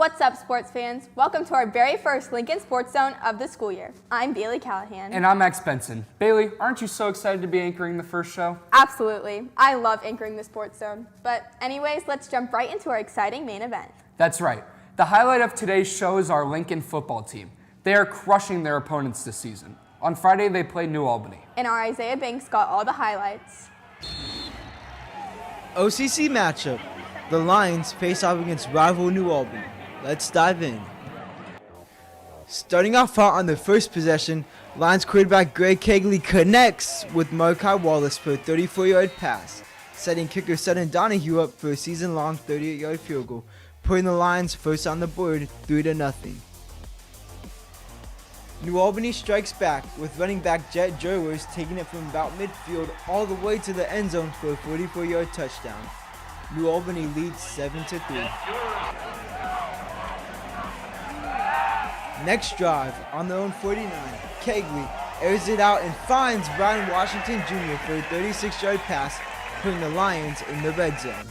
What's up, sports fans? Welcome to our very first Lincoln Sports Zone of the school year. I'm Bailey Callahan. And I'm Max Benson. Bailey, aren't you so excited to be anchoring the first show? Absolutely. I love anchoring the Sports Zone. But anyways, let's jump right into our exciting main event. That's right. The highlight of today's show is our Lincoln football team. They are crushing their opponents this season. On Friday, they played New Albany. And our Isaiah Banks got all the highlights. OCC matchup. The Lions face off against rival New Albany. Let's dive in. Starting off hot on the first possession, Lions quarterback Greg Kegley connects with Markai Wallace for a 34-yard pass, setting kicker Sutton Donahue up for a season-long 38-yard field goal, putting the Lions first on the board 3-0. New Albany strikes back with running back Jet Jerwers taking it from about midfield all the way to the end zone for a 44-yard touchdown. New Albany leads 7-3. Next drive, on their own 49, Kegley airs it out and finds Brian Washington Jr. for a 36-yard pass, putting the Lions in the red zone.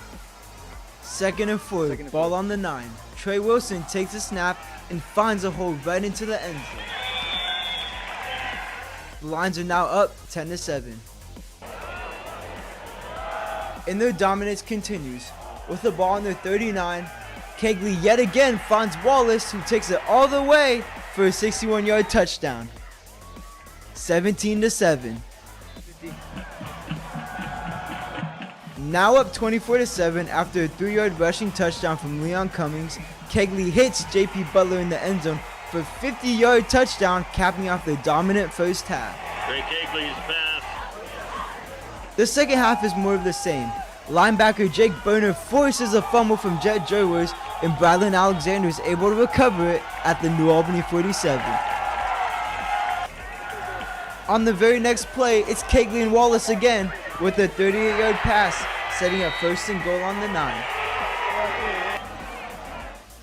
Second and 4, ball on the 9. Trey Wilson takes a snap and finds a hole right into the end zone. The Lions are now up 10-7. And their dominance continues. With the ball on their 39, Kegley yet again finds Wallace, who takes it all the way for a 61-yard touchdown. 17-7. Now up 24-7 after a 3-yard rushing touchdown from Leon Cummings, Kegley hits J.P. Butler in the end zone for a 50-yard touchdown, capping off the dominant first half. Greg Kegley's pass. The second half is more of the same. Linebacker Jake Burner forces a fumble from Jet Jerwers, and Bradlin Alexander is able to recover it at the New Albany 47. On the very next play, it's Kegley and Wallace again with a 38-yard pass, setting up first and goal on the 9.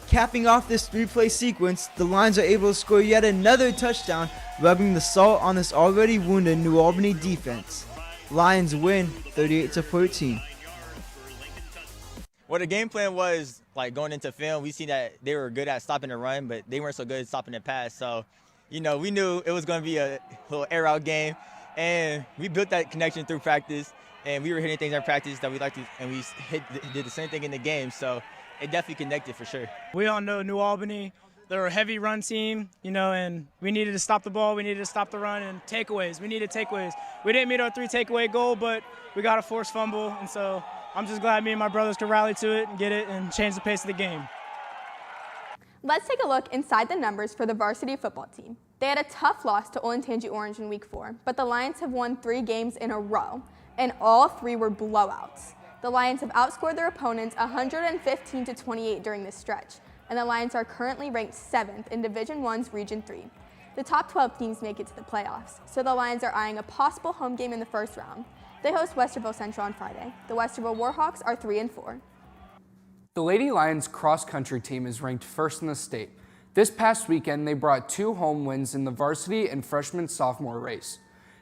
Capping off this 3-play sequence, the Lions are able to score yet another touchdown, rubbing the salt on this already wounded New Albany defense. Lions win 38-14. Well, the game plan was, like, going into film, we seen that they were good at stopping the run, but they weren't so good at stopping the pass. So, we knew it was going to be a little air-out game, and we built that connection through practice, and we were hitting things in practice that we liked to, and we did the same thing in the game. So, it definitely connected for sure. We all know New Albany. They're a heavy run team, and we needed to stop the ball. We needed to stop the run and takeaways. We needed takeaways. We didn't meet our 3 takeaway goal, but we got a forced fumble, and so I'm just glad me and my brothers could rally to it and get it and change the pace of the game. Let's take a look inside the numbers for the varsity football team. They had a tough loss to Olentangy Orange in week 4, but the Lions have won 3 games in a row, and all 3 were blowouts. The Lions have outscored their opponents 115-28 during this stretch, and the Lions are currently ranked 7th in Division I's Region 3. The top 12 teams make it to the playoffs, so the Lions are eyeing a possible home game in the first round. They host Westerville Central on Friday. The Westerville Warhawks are 3-4. The Lady Lions cross-country team is ranked first in the state. This past weekend, they brought 2 home wins in the varsity and freshman-sophomore race.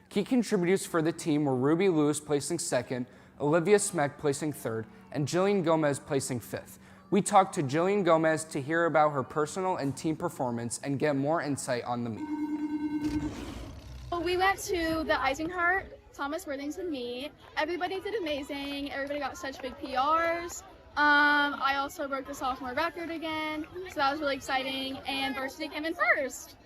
Key contributors for the team were Ruby Lewis placing 2nd, Olivia Smeck placing 3rd, and Jillian Gomez placing 5th. We talked to Jillian Gomez to hear about her personal and team performance and get more insight on the meet. We went to the Eisenhart Thomas Worthington meet. Everybody did amazing. Everybody got such big PRs. I also broke the sophomore record again, so that was really exciting, and varsity came in first.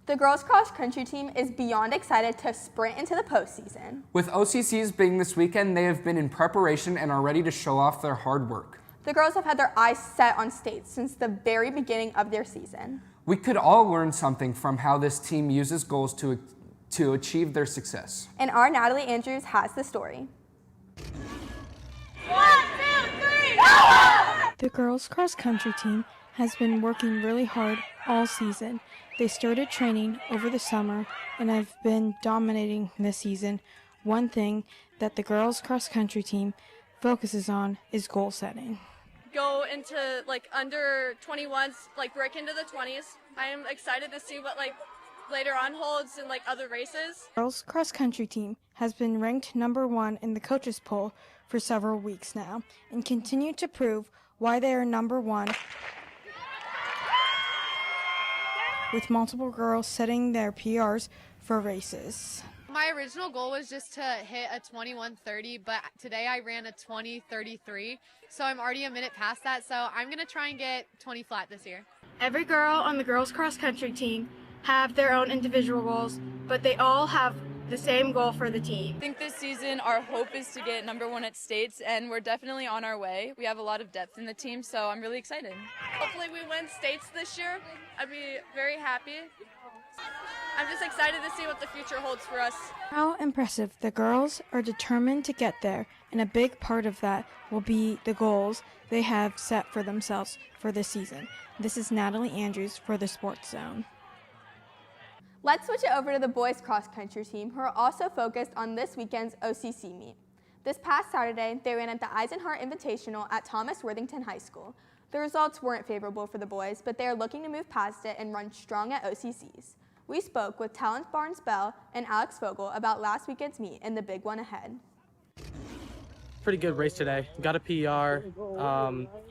The girls cross country team is beyond excited to sprint into the postseason. With OCCs being this weekend, they have been in preparation and are ready to show off their hard work. The girls have had their eyes set on state since the very beginning of their season. We could all learn something from how this team uses goals to achieve their success. And our Natalie Andrews has the story. 1, 2, 3, go! The girls cross country team has been working really hard all season. They started training over the summer and have been dominating this season. One thing that the girls cross country team focuses on is goal setting. Go into under 21s, break into the 20s. I am excited to see what later on holds in other races. Girls cross country team has been ranked number 1 in the coaches poll for several weeks now and continue to prove why they are number one, with multiple girls setting their PRs for races. My original goal was just to hit a 21:30, but today I ran a 20:33, so I'm already a minute past that, so I'm going to try and get 20 flat this year. Every girl on the girls cross country team have their own individual goals, but they all have the same goal for the team. I think this season our hope is to get number one at states, and we're definitely on our way. We have a lot of depth in the team, so I'm really excited. Hopefully we win states this year. I'd be very happy. I'm just excited to see what the future holds for us. How impressive. The girls are determined to get there, and a big part of that will be the goals they have set for themselves for this season. This is Natalie Andrews for the Sports Zone. Let's switch it over to the boys cross country team, who are also focused on this weekend's OCC meet. This past Saturday, they ran at the Eisenhart Invitational at Thomas Worthington High School. The results weren't favorable for the boys, but they are looking to move past it and run strong at OCCs. We spoke with Talent Barnes Bell and Alex Vogel about last weekend's meet and the big one ahead. Pretty good race today. Got a PR,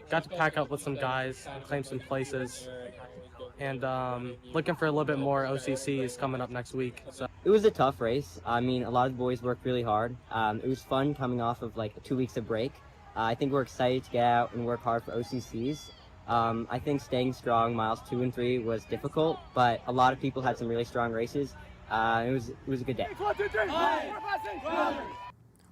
got to pack up with some guys, claim some places, and looking for a little bit more OCCs coming up next week. So. It was a tough race. I mean, a lot of the boys worked really hard. It was fun coming off of like 2 weeks of break. I think we're excited to get out and work hard for OCCs. I think staying strong miles 2 and 3 was difficult, but a lot of people had some really strong races. It was a good day.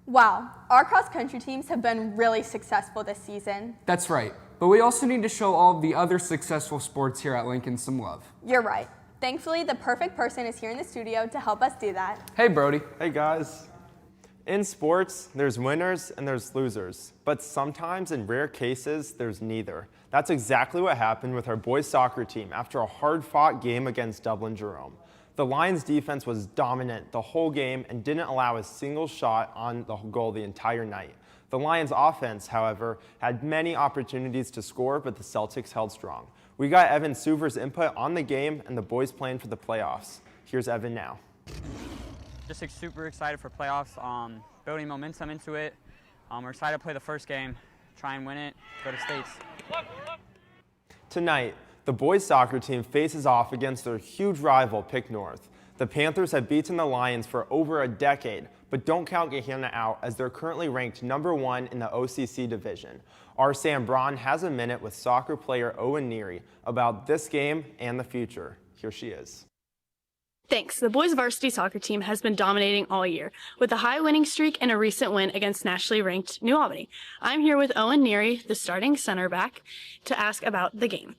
Wow, our cross-country teams have been really successful this season. That's right, but we also need to show all of the other successful sports here at Lincoln some love. You're right. Thankfully, the perfect person is here in the studio to help us do that. Hey, Brody. Hey, guys. In sports, there's winners and there's losers, but sometimes in rare cases, there's neither. That's exactly what happened with our boys soccer team after a hard-fought game against Dublin Jerome. The Lions defense was dominant the whole game and didn't allow a single shot on the goal the entire night. The Lions offense, however, had many opportunities to score, but the Celtics held strong. We got Evan Suver's input on the game and the boys playing for the playoffs. Here's Evan now. Just super excited for playoffs, building momentum into it. We're excited to play the first game, try and win it, go to states. Tonight, the boys soccer team faces off against their huge rival, Pick North. The Panthers have beaten the Lions for over a decade, but don't count Gehenna out as they're currently ranked #1 in the OCC division. Our Sam Braun has a minute with soccer player Owen Neary about this game and the future. Here she is. Thanks. The boys varsity soccer team has been dominating all year, with a high winning streak and a recent win against nationally ranked New Albany. I'm here with Owen Neary, the starting center back, to ask about the game.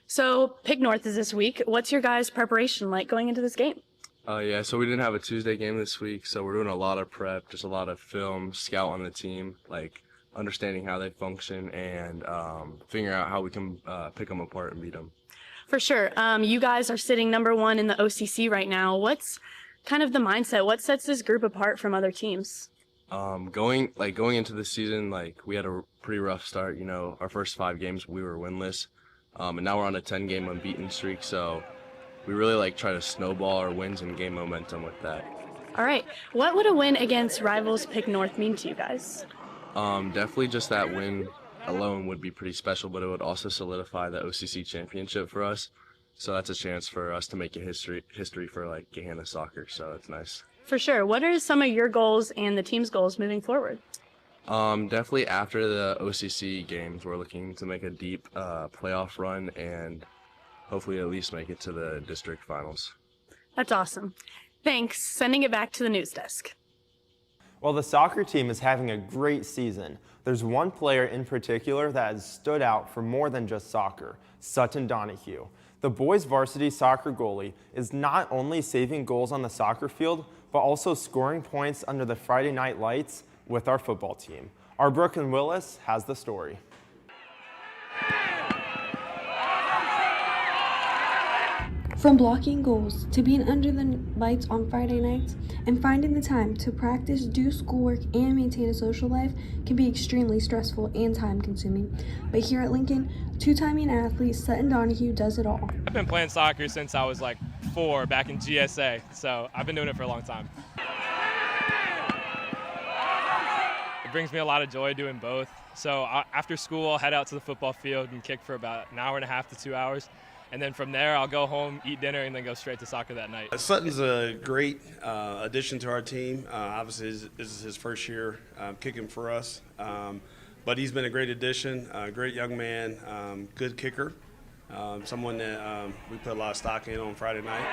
So, Pick North is this week. What's your guys' preparation like going into this game? Yeah, so we didn't have a Tuesday game this week, so we're doing a lot of prep, just a lot of film, scout on the team, like understanding how they function and figuring out how we can pick them apart and beat them. For sure. You guys are sitting #1 in the OCC right now. What's kind of the mindset? What sets this group apart from other teams? Going into the season, like we had a pretty rough start. You know, our first 5 games we were winless, and now we're on a 10-game unbeaten streak. So we really try to snowball our wins and gain momentum with that. All right. What would a win against rivals Pick North mean to you guys? Definitely just that win alone would be pretty special, but it would also solidify the OCC championship for us. So that's a chance for us to make a history for Gehenna soccer. So it's nice. For sure. What are some of your goals and the team's goals moving forward? Definitely after the OCC games, we're looking to make a deep playoff run and hopefully at least make it to the district finals. That's awesome. Thanks. Sending it back to the news desk. Well, the soccer team is having a great season. There's one player in particular that has stood out for more than just soccer, Sutton Donahue. The boys varsity soccer goalie is not only saving goals on the soccer field, but also scoring points under the Friday night lights with our football team. Our Brooklyn Willis has the story. From blocking goals to being under the lights on Friday nights and finding the time to practice, do schoolwork, and maintain a social life can be extremely stressful and time-consuming. But here at Lincoln, two-timing athlete Sutton Donahue does it all. I've been playing soccer since I was 4 back in GSA, so I've been doing it for a long time. It brings me a lot of joy doing both. So after school, I'll head out to the football field and kick for about an hour and a half to 2 hours. And then from there, I'll go home, eat dinner, and then go straight to soccer that night. Sutton's a great addition to our team. Obviously, this is his first year kicking for us. But he's been a great addition, a great young man, good kicker, someone that we put a lot of stock in on Friday night.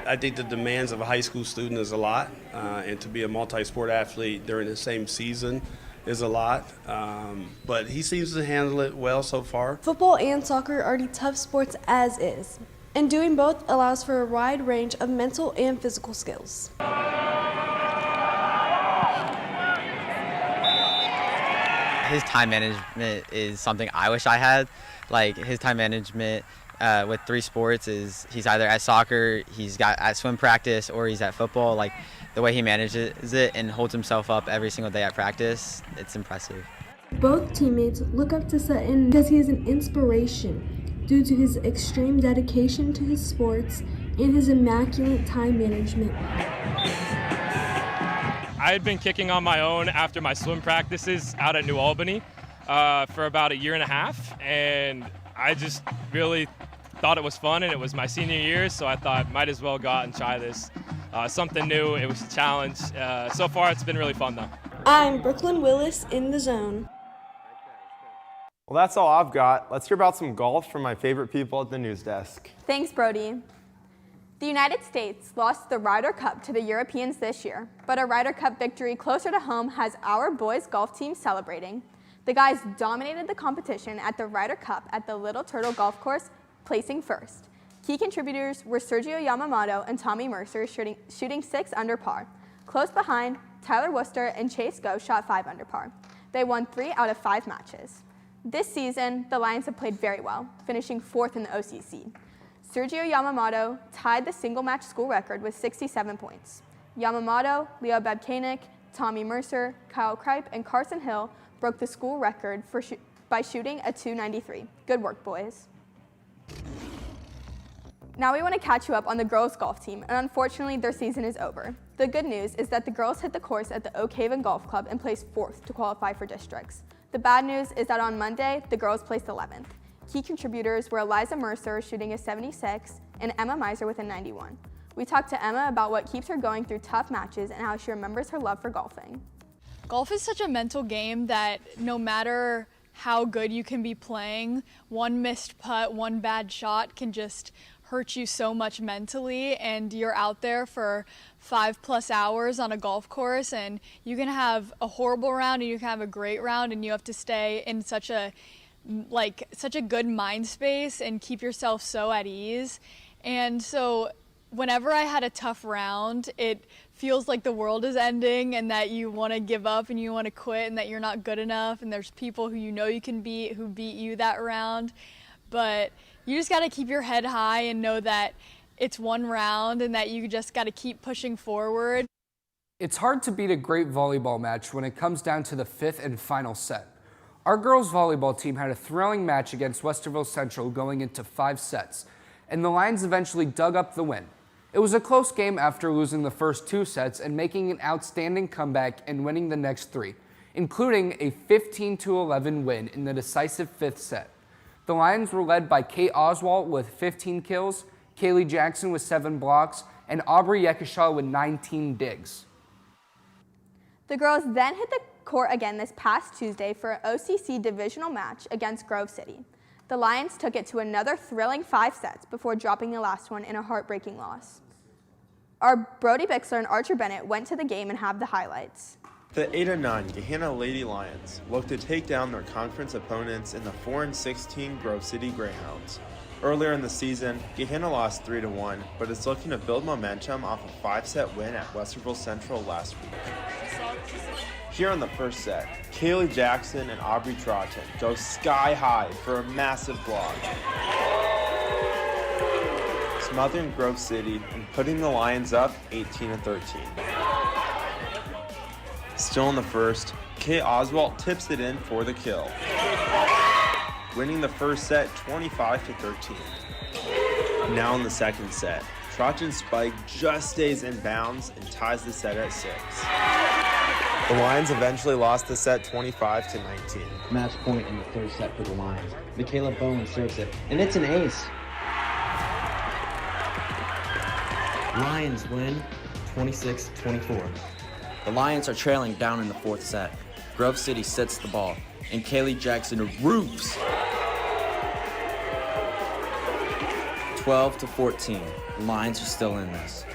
I think the demands of a high school student is a lot, and to be a multi-sport athlete during the same season is a lot, but he seems to handle it well so far. Football and soccer are already tough sports as is, and doing both allows for a wide range of mental and physical skills. His time management is something I wish I had. Like his time management with 3 sports is he's either at soccer, he's got at swim practice, or he's at football. Like the way he manages it and holds himself up every single day at practice, it's impressive. Both teammates look up to Sutton because he is an inspiration due to his extreme dedication to his sports and his immaculate time management. I had been kicking on my own after my swim practices out at New Albany for about a year and a half, and I just really thought it was fun, and it was my senior year, so I thought might as well go out and try this. Something new, it was a challenge. So far it's been really fun though. I'm Brooklyn Willis in the zone. Well, that's all I've got. Let's hear about some golf from my favorite people at the news desk. Thanks, Brody. The United States lost the Ryder Cup to the Europeans this year, but a Ryder Cup victory closer to home has our boys golf team celebrating. The guys dominated the competition at the Ryder Cup at the Little Turtle Golf Course, placing first. Key contributors were Sergio Yamamoto and Tommy Mercer shooting 6 under par. Close behind, Tyler Worcester and Chase Go shot 5 under par. They won 3 out of 5 matches. This season, the Lions have played very well, finishing 4th in the OCC. Sergio Yamamoto tied the single-match school record with 67 points. Yamamoto, Leo Babkanik, Tommy Mercer, Kyle Kripe, and Carson Hill broke the school record by shooting a .293. Good work, boys. Now we want to catch you up on the girls' golf team, and unfortunately, their season is over. The good news is that the girls hit the course at the Oak Haven Golf Club and placed 4th to qualify for districts. The bad news is that on Monday, the girls placed 11th. Key contributors were Eliza Mercer shooting a 76 and Emma Miser with a 91. We talked to Emma about what keeps her going through tough matches and how she remembers her love for golfing. Golf is such a mental game that no matter how good you can be playing, one missed putt, one bad shot can just hurt you so much mentally, and you're out there for 5+ hours on a golf course, and you can have a horrible round and you can have a great round, and you have to stay in such a good mind space and keep yourself so at ease. And so whenever I had a tough round, it feels like the world is ending and that you want to give up and you want to quit and that you're not good enough, and there's people who you know you can beat who beat you that round. But you just got to keep your head high and know that it's one round and that you just got to keep pushing forward. It's hard to beat a great volleyball match when it comes down to the 5th and final set. Our girls volleyball team had a thrilling match against Westerville Central going into 5 sets, and the Lions eventually dug up the win. It was a close game after losing the first 2 sets and making an outstanding comeback and winning the next 3, including a 15-11 win in the decisive 5th set. The Lions were led by Kate Oswalt with 15 kills, Kaylee Jackson with 7 blocks, and Aubrey Yekishaw with 19 digs. The girls then hit the court again this past Tuesday for an OCC divisional match against Grove City. The Lions took it to another thrilling 5 sets before dropping the last one in a heartbreaking loss. Our Brody Bixler and Archer Bennett went to the game and have the highlights. The 8-9 Gahanna Lady Lions look to take down their conference opponents in the 4-16 Grove City Greyhounds. Earlier in the season, Gahanna lost 3-1, but is looking to build momentum off a 5-set win at Westerville Central last week. Here in the first set, Kaylee Jackson and Aubrey Trotton go sky high for a massive block, smothering Grove City and putting the Lions up 18-13. Still in the first, Kay Oswalt tips it in for the kill, winning the first set 25-13. Now in the second set, Trotton's spike just stays in bounds and ties the set at 6. The Lions eventually lost the set 25-19. Match point in the third set for the Lions. Michaela Bowen serves it, and it's an ace. Lions win 26-24. The Lions are trailing down in the fourth set. Grove City sets the ball, and Kaylee Jackson roofs. 12-14. The Lions are still in this.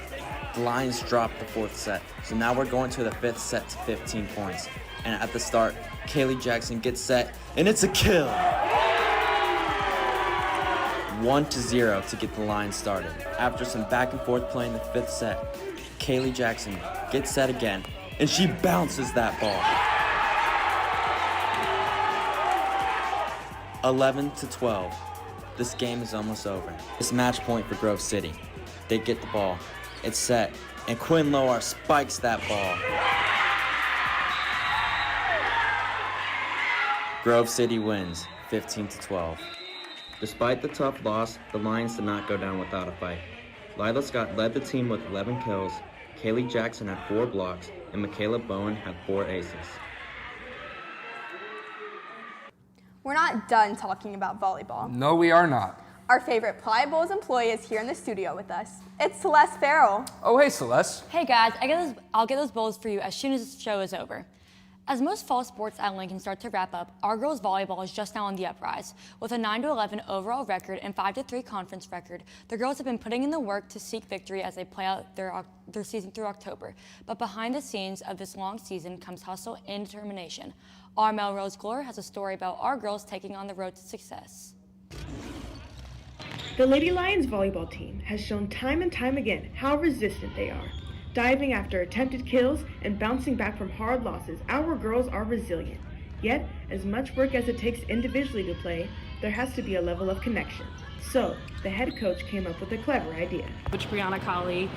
The Lions dropped the fourth set, so now we're going to the fifth set to 15 points. And at the start, Kaylee Jackson gets set, and it's a kill! 1-0 to get the Lions started. After some back and forth play in the fifth set, Kaylee Jackson gets set again, and she bounces that ball. 11-12. This game is almost over. It's match point for Grove City. They get the ball. It's set, and Quinn Loar spikes that ball. Grove City wins 15-12. Despite the tough loss, the Lions did not go down without a fight. Lila Scott led the team with 11 kills, Kaylee Jackson had 4 blocks, and Michaela Bowen had 4 aces. We're not done talking about volleyball. No, we are not. Our favorite Playa Bowls employee is here in the studio with us. It's Celeste Farrell. Oh, hey, Celeste. Hey guys, I'll get those bowls for you as soon as the show is over. As most fall sports at Lincoln start to wrap up, our girls volleyball is just now on the uprise. With a 9-11 overall record and 5-3 conference record, the girls have been putting in the work to seek victory as they play out their season through October. But behind the scenes of this long season comes hustle and determination. Our Melrose Glory has a story about our girls taking on the road to success. The Lady Lions volleyball team has shown time and time again how resistant they are. Diving after attempted kills and bouncing back from hard losses, our girls are resilient. Yet, as much work as it takes individually to play, there has to be a level of connection. So, the head coach came up with a clever idea. Coach Brianna Colley,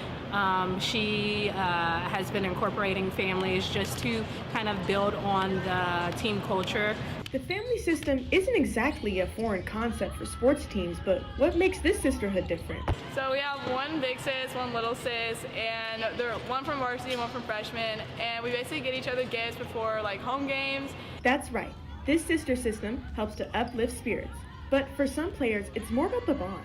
she has been incorporating families just to kind of build on the team culture. The family system isn't exactly a foreign concept for sports teams, but what makes this sisterhood different? So we have one big sis, one little sis, and they're one from varsity, one from freshman, and we basically get each other gifts before like home games. That's right. This sister system helps to uplift spirits, but for some players, it's more about the bond.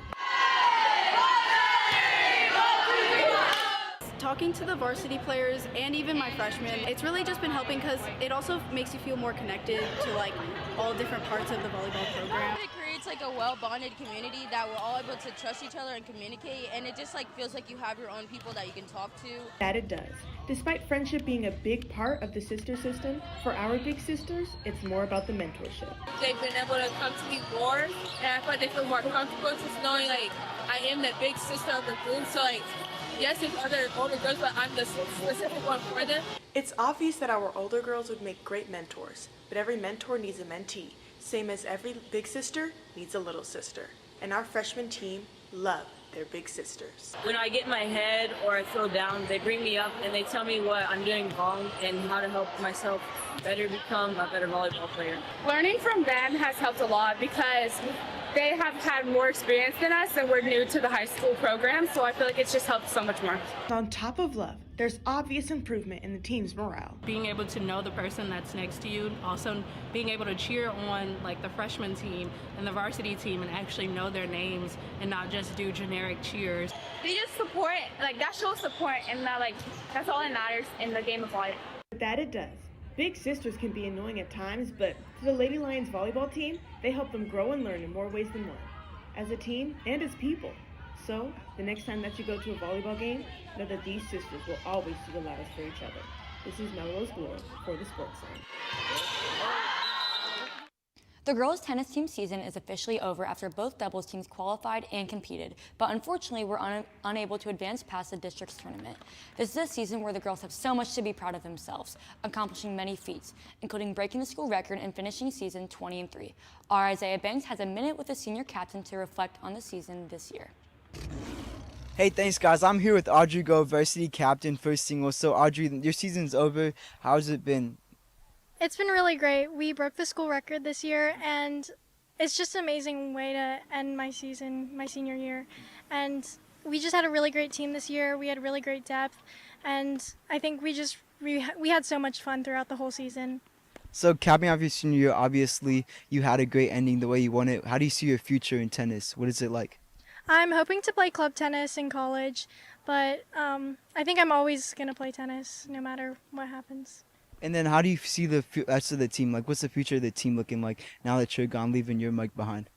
Talking to the varsity players and even my freshmen, it's really just been helping because it also makes you feel more connected to like all different parts of the volleyball program. It creates like a well-bonded community that we're all able to trust each other and communicate, and it just like feels like you have your own people that you can talk to. That it does. Despite friendship being a big part of the sister system, for our big sisters, it's more about the mentorship. They've been able to come to me more, and I feel like they feel more comfortable just knowing like I am the big sister of the group, so like yes, it's other older girls, but I'm the specific one for them. It's obvious that our older girls would make great mentors, but every mentor needs a mentee, same as every big sister needs a little sister. And our freshman team love their big sisters. When I get in my head or I feel down, they bring me up and they tell me what I'm doing wrong and how to help myself better become a better volleyball player. Learning from them has helped a lot because they have had more experience than us and we're new to the high school program, so I feel like it's just helped so much more. On top of love, there's obvious improvement in the team's morale. Being able to know the person that's next to you, also being able to cheer on like the freshman team and the varsity team and actually know their names and not just do generic cheers. They just support, like that shows support, and that like that's all that matters in the game of volleyball. That it does. Big sisters can be annoying at times, but for the Lady Lions volleyball team, they help them grow and learn in more ways than one, as a team and as people. So, the next time that you go to a volleyball game, know that these sisters will always do the loudest for each other. This is Melrose Glory for the Sports Zone. The girls' tennis team season is officially over after both doubles teams qualified and competed, but unfortunately were unable to advance past the district's tournament. This is a season where the girls have so much to be proud of themselves, accomplishing many feats, including breaking the school record and finishing season 20-3. Our Isaiah Banks has a minute with the senior captain to reflect on the season this year. Hey, thanks guys. I'm here with Audrey Go, varsity captain, first single. So Audrey, your season's over. How's it been? It's been really great. We broke the school record this year, and it's just an amazing way to end my season, my senior year. And we just had a really great team this year. We had really great depth, and I think we had so much fun throughout the whole season. So capping off your senior year, obviously you had a great ending the way you wanted. How do you see your future in tennis? What is it like? I'm hoping to play club tennis in college, but I think I'm always going to play tennis no matter what happens. And then how do you see the rest of the team? Like, what's the future of the team looking like now that you're gone, leaving your mic behind?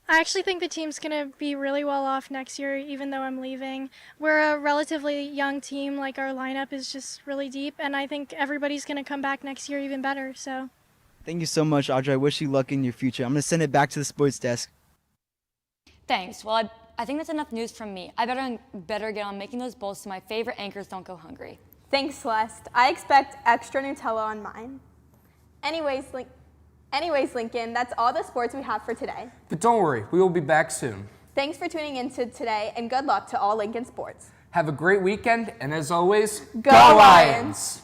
I actually think the team's going to be really well off next year, even though I'm leaving. We're a relatively young team. Like, our lineup is just really deep, and I think everybody's going to come back next year even better. So, thank you so much, Audrey. I wish you luck in your future. I'm going to send it back to the sports desk. Thanks. Well, I think that's enough news from me. I better get on making those bowls so my favorite anchors don't go hungry. Thanks, Celeste. I expect extra Nutella on mine. Anyways, Lincoln, that's all the sports we have for today. But don't worry, we will be back soon. Thanks for tuning in to today, and good luck to all Lincoln sports. Have a great weekend, and as always, Go Lions!